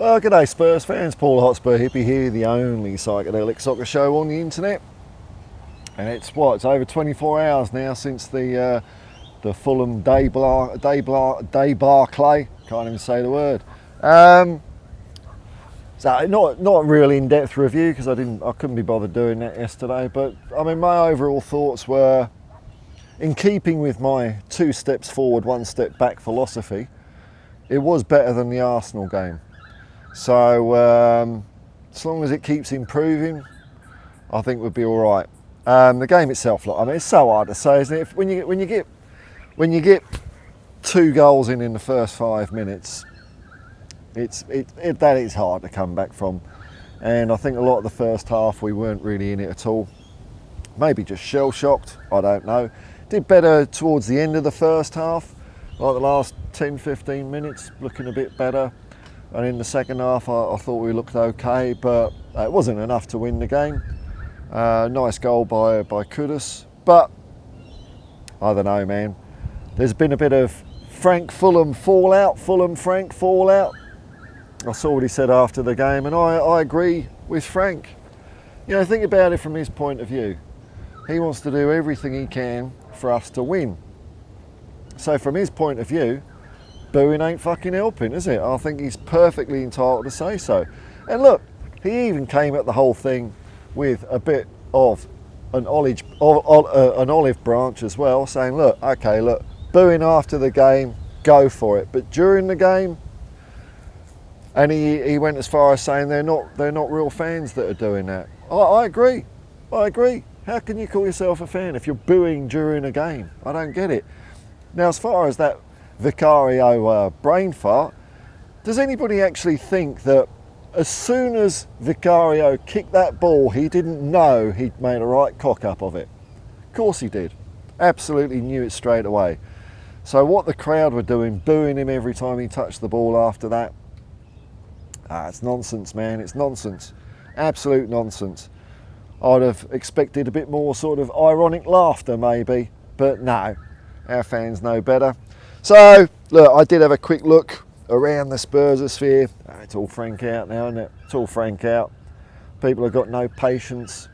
Well, g'day Spurs fans, Paul Hotspur hippie here, the only psychedelic soccer show on the internet. And it's over 24 hours now since the Fulham debacle, can't even say the word. So not a real in-depth review because I couldn't be bothered doing that yesterday, but I mean my overall thoughts were in keeping with my 2 steps forward, 1 step back philosophy. It was better than the Arsenal game. So as long as it keeps improving, I think we'll be all right. The game itself, look, I mean, it's so hard to say, isn't it? When you get 2 goals in the first 5 minutes, that is hard to come back from. And I think a lot of the first half we weren't really in it at all. Maybe just shell shocked. I don't know. Did better towards the end of the first half, like the last 10-15 minutes, looking a bit better. And in the second half, I thought we looked okay, but it wasn't enough to win the game. Nice goal by Kudus, but I don't know, man. There's been a bit of Fulham Frank fallout. I saw what he said after the game, and I agree with Frank. You know, think about it from his point of view. He wants to do everything he can for us to win. So from his point of view, booing ain't fucking helping, is it? I think he's perfectly entitled to say so. And look, he even came at the whole thing with a bit of an olive branch as well, saying, look, booing after the game, go for it. But during the game, and he went as far as saying they're not real fans that are doing that. I agree. How can you call yourself a fan if you're booing during a game? I don't get it. Now, as far as that Vicario brain fart, does anybody actually think that as soon as Vicario kicked that ball, he didn't know he'd made a right cock up of it? Of course he did. Absolutely knew it straight away. So what the crowd were doing, booing him every time he touched the ball after that, it's nonsense, man. It's nonsense. Absolute nonsense. I'd have expected a bit more sort of ironic laughter maybe, but no, our fans know better. So, look, I did have a quick look around the Spursosphere. It's all Frank out now, isn't it? It's all Frank out. People have got no patience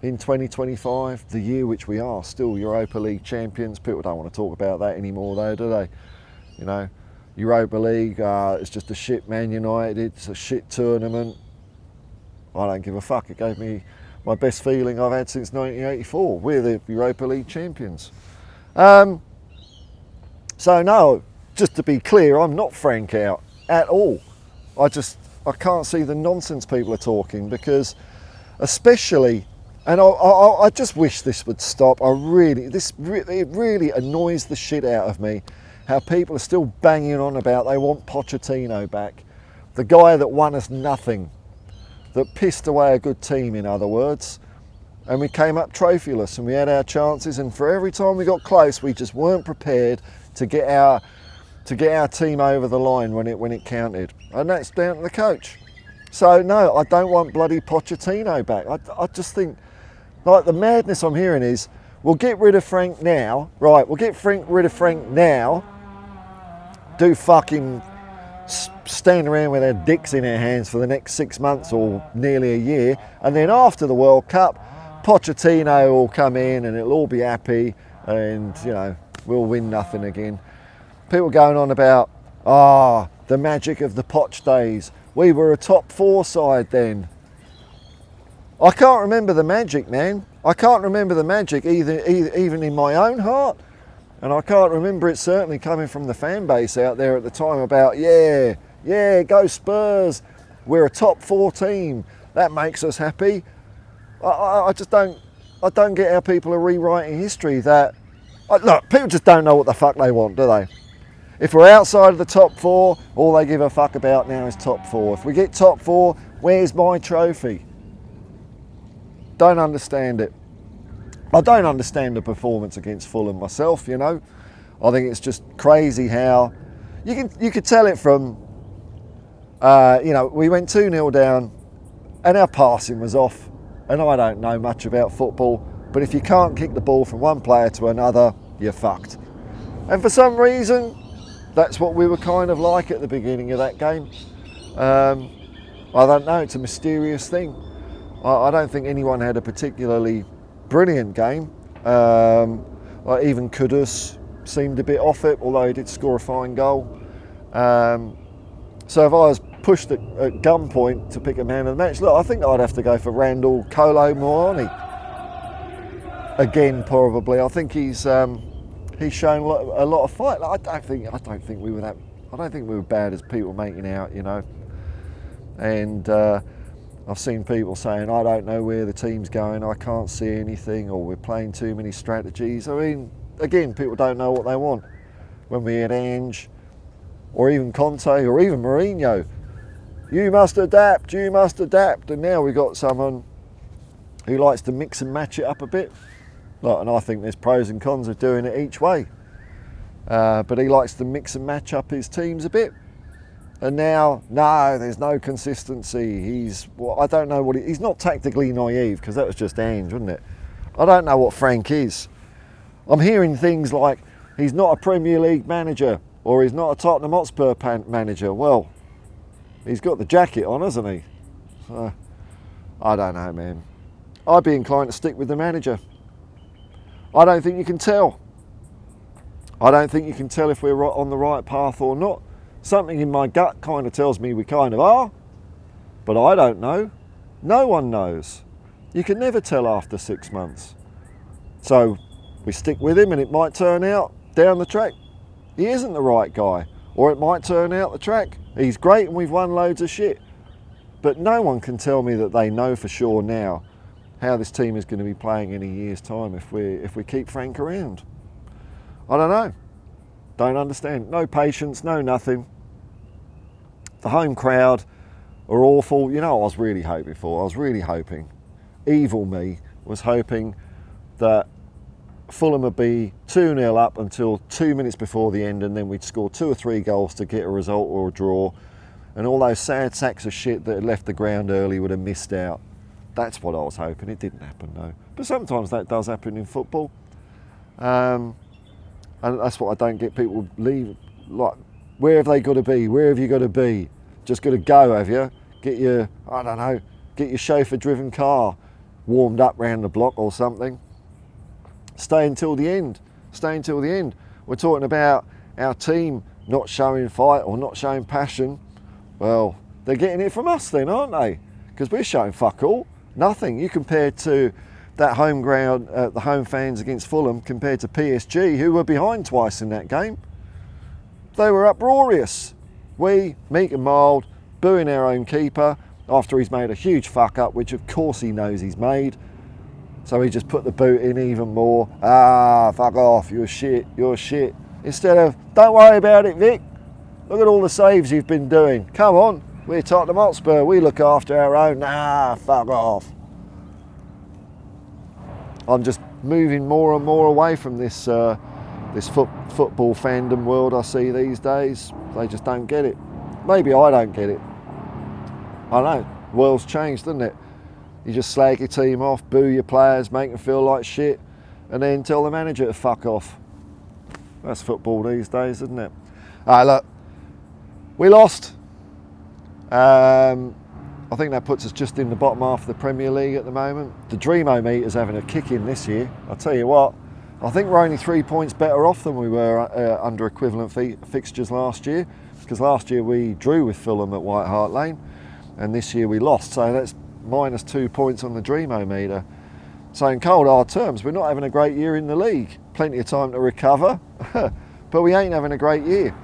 in 2025, the year which we are still Europa League champions. People don't want to talk about that anymore though, do they? You know, Europa League, it's just a shit Man United, it's a shit tournament. I don't give a fuck. It gave me my best feeling I've had since 1984. We're the Europa League champions. So no, just to be clear, I'm not Frank out at all. I can't see the nonsense people are talking, because especially, and I just wish this would stop. It really annoys the shit out of me how people are still banging on about they want Pochettino back. The guy that won us nothing, that pissed away a good team, in other words. And we came up trophyless and we had our chances, and for every time we got close, we just weren't prepared to get our team over the line when it counted. And that's down to the coach. So no, I don't want bloody Pochettino back. I just think, like, the madness I'm hearing is, we'll get rid of Frank now, right, rid of Frank now, do fucking stand around with our dicks in our hands for the next 6 months or nearly a year, and then after the World Cup, Pochettino will come in and it'll all be happy, and, you know, we'll win nothing again. People going on about, the magic of the Poch days. We were a top 4 side then. I can't remember the magic, man. I can't remember the magic even in my own heart. And I can't remember it certainly coming from the fan base out there at the time about, yeah, go Spurs. We're a top 4 team. That makes us happy. I just don't get how people are rewriting history. Look, people just don't know what the fuck they want, do they? If we're outside of the top 4, all they give a fuck about now is top 4. If we get top 4, where's my trophy? Don't understand it. I don't understand the performance against Fulham myself, you know. I think it's just crazy how you could tell it from, you know, we went 2-0 down and our passing was off. And I don't know much about football, but if you can't kick the ball from one player to another, you're fucked. And for some reason, that's what we were kind of like at the beginning of that game. I don't know, it's a mysterious thing. I don't think anyone had a particularly brilliant game. Like even Kudus seemed a bit off it, although he did score a fine goal. So if I was pushed at gunpoint to pick a man of the match, look, I think I'd have to go for Randall Kolo Moani. Again, probably. I think he's shown a lot of fight. Like, I don't think we were bad as people making out, you know. And I've seen people saying, I don't know where the team's going, I can't see anything, or we're playing too many strategies. I mean, again, people don't know what they want. When we had Ange, or even Conte, or even Mourinho, you must adapt, you must adapt. And now we've got someone who likes to mix and match it up a bit. And I think there's pros and cons of doing it each way. But he likes to mix and match up his teams a bit. And now, no, there's no consistency. I don't know what he's not tactically naive, because that was just Ange, wasn't it? I don't know what Frank is. I'm hearing things like he's not a Premier League manager, or he's not a Tottenham Hotspur manager. Well, he's got the jacket on, hasn't he? So, I don't know, man. I'd be inclined to stick with the manager. I don't think you can tell. I don't think you can tell if we're on the right path or not. Something in my gut kind of tells me we kind of are, but I don't know. No one knows. You can never tell after 6 months. So we stick with him, and it might turn out down the track he isn't the right guy, or it might turn out the track he's great and we've won loads of shit. But no one can tell me that they know for sure now how this team is going to be playing in a year's time if we keep Frank around. I don't know. Don't understand. No patience, no nothing. The home crowd are awful. You know what I was really hoping for? I was really hoping, evil me was hoping that Fulham would be 2-0 up until 2 minutes before the end, and then we'd score 2 or 3 goals to get a result or a draw, and all those sad sacks of shit that had left the ground early would have missed out. That's what I was hoping. It didn't happen though. But sometimes that does happen in football. And that's what I don't get people leave. Like, where have they got to be? Where have you got to be? Just got to go, have you? Get your chauffeur-driven car warmed up round the block or something. Stay until the end. Stay until the end. We're talking about our team not showing fight or not showing passion. Well, they're getting it from us then, aren't they? Because we're showing fuck all. Nothing. You compared to that home ground, the home fans against Fulham, compared to PSG, who were behind twice in that game. They were uproarious. We, meek and mild, booing our own keeper after he's made a huge fuck up, which of course he knows he's made. So he just put the boot in even more. Ah, fuck off, you're shit, you're shit. Instead of, don't worry about it, Vic. Look at all the saves you've been doing. Come on, we're Tottenham Hotspur, we look after our own. Nah, fuck off. I'm just moving more and more away from this football fandom world I see these days. They just don't get it. Maybe I don't get it. I know, the world's changed, doesn't it? You just slag your team off, boo your players, make them feel like shit, and then tell the manager to fuck off. That's football these days, isn't it? Look, we lost. I think that puts us just in the bottom half of the Premier League at the moment. The Dreamo-meter's having a kick in this year. I'll tell you what, I think we're only 3 points better off than we were under equivalent fixtures last year, because last year we drew with Fulham at White Hart Lane, and this year we lost, so that's minus 2 points on the Dreamo-meter. So in cold hard terms, we're not having a great year in the league. Plenty of time to recover, but we ain't having a great year.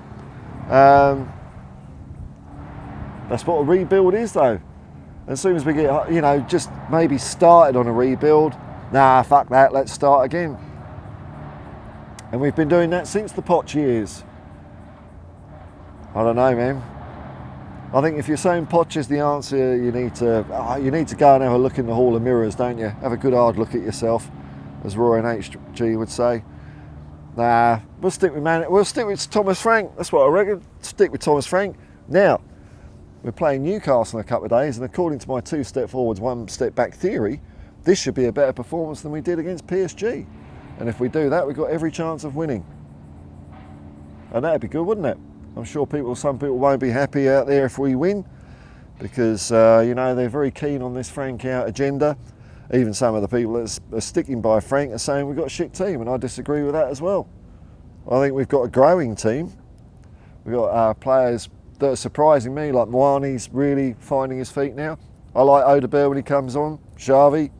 That's what a rebuild is though. As soon as we get, just maybe started on a rebuild, nah, fuck that, let's start again. And we've been doing that since the Poch years. I don't know, man. I think if you're saying Poch is the answer, you need to go and have a look in the Hall of Mirrors, don't you? Have a good hard look at yourself, as Roy and HG would say. Nah, we'll stick with Thoms Frank. That's what I reckon. Stick with Thoms Frank. Now, we're playing Newcastle in a couple of days, and according to my 2 step forwards, 1 step back theory, this should be a better performance than we did against PSG. And if we do that, we've got every chance of winning. And that'd be good, wouldn't it? I'm sure some people won't be happy out there if we win, because you know, they're very keen on this Frank out agenda. Even some of the people that are sticking by Frank are saying we've got a shit team, and I disagree with that as well. I think we've got a growing team. We've got players that are surprising me, like Mwani's really finding his feet now. I like Odebear when he comes on, Xavi,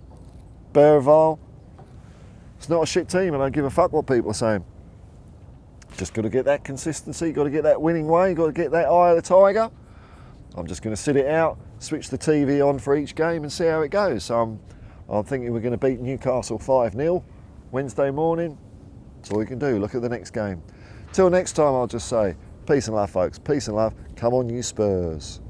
Berval. It's not a shit team, and I don't give a fuck what people are saying. Just got to get that consistency, got to get that winning way, got to get that eye of the tiger. I'm just going to sit it out, switch the TV on for each game and see how it goes. So I'm thinking we're going to beat Newcastle 5-0 Wednesday morning. That's all you can do. Look at the next game. Till next time, I'll just say peace and love, folks. Peace and love. Come on, you Spurs.